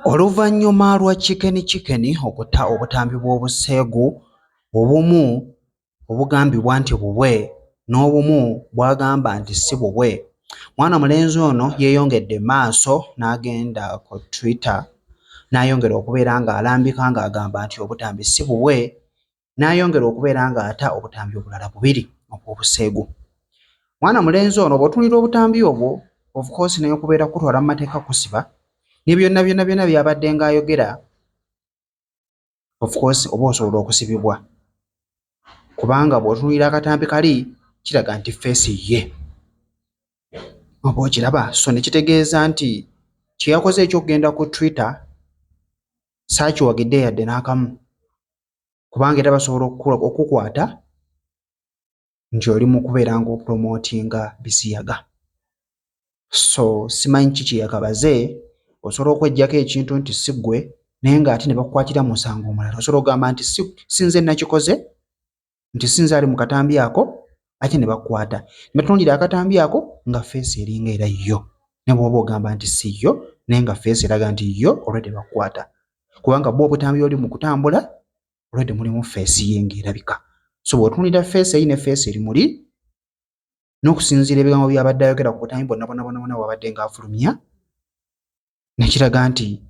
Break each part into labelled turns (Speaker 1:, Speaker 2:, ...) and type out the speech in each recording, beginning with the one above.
Speaker 1: Oluvannyuma lwa Chicken okutta obutambi bw'obuseegu obumu obugambibwa nti bubwe n'obumu bw'agamba nti si bubwe, mwana mulenzi ono yeeyongedde maaso n'agenda ku Twitter n'ayongera okubeera ng'alambika ng'agamba nti obutambi si bubwe, n'ayongera okubeera ng'ata obutambi obulala bubiri obw'obuseegu. Mwana mulenzi ono bw'otunuulira obutambi obwo of course n'okubeera kutwala mu mateeka kusiba ne byonna by'abadde ng'ayogera of course oba osobola okusibibwa kubanga bw'otunuulira akatambi kali kiraga nti feesi ye oba okiraba, so ne kitegeeza nti kye yakoze eky'okugenda ku Twitter saakiwagidde yadde n'akamu kubanga era basobola okukukwata nti oli mu kubeera ng'opromootinga bisiyaga. So simanyi ki kye yakabaze, osobola okweggyako ekintu nti si ggwe naye ng'ate ne bakukwatira mu musango omulala. Osobola okugamba nti si nze nakikoze, nti si nze ali mu katambi ako, ate ne bakukwata. Ne batunuulira akatambi ako nga feesi eringa era yo. Ne bw'oba ogamba nti si yo naye nga feesi eraga nti yo olwedde bakukwata. Kubanga bo obutambi oli mu kutambula olwedde mulimu feesi ye ng'erabika. So bw'otunuulira feesi ne feesi eri muli n'okusinziira ebigambo by'abadde ayogera ku butambi bwonna bw'abadde ng'afulumya, ne kiraga nti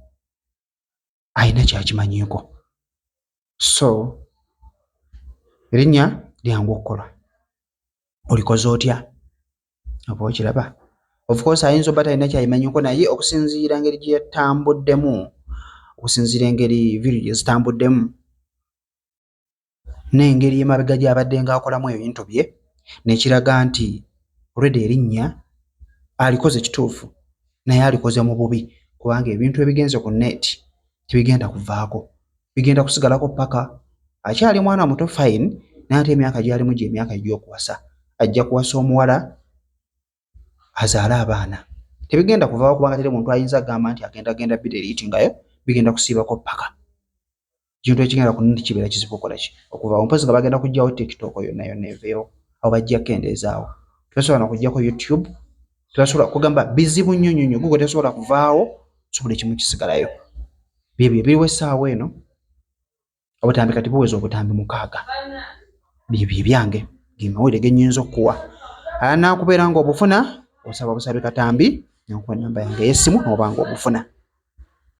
Speaker 1: alina ky'akimanyiiko. So erinnya lyangu okukola. Olikoze otya? Oba okiraba? Of course ayinza obba talina ky'ayimanyiiko naye okusinziira engeri gye yatambuddemu, okusinziira engeri video gye zitambuddemu n'engeri emabega gy'abadde ng'akolamu ebintu bye, ne kiraga nti olwedde erinnya alikoze kituufu naye alikoze mu bubi kubanga ebintu ebigenze ku net tibigenda kuvaako, bigenda kusigalako paka. Akyali mwana muto fine naye ate emyaka gy'alimu gy'emyaka egy'okuwasa. Ajja kuwasa omuwala azaale abaana. Tebigenda kuvaako kubanga teri muntu ayinza agamba nti agenda bideriitingayo, bigenda kusiibako paka. Ekintu ekigenda ku net kibeera kizibu okukola ki? Okuvaawo. Mpozi nga bagenda kuggyawo TikTok yonna eveewo, awo bajja kukendeezaawo. Tebasobola na kuggyako YouTube, tebasobola kugamba bizibu nnyo Google tesobola kuvaawo, so buli kimu kisigalayo. Byebyo ebiriwo essaawa eno, obutambi kati buweza obutambi 6. Byebyo ebyange ge mawulire ge nnyinza okukuwa. N'akubeera ng'obufuna osaba busabe katambi n'okuwa ennamba yange ey'essimu n'oba ng'obufuna.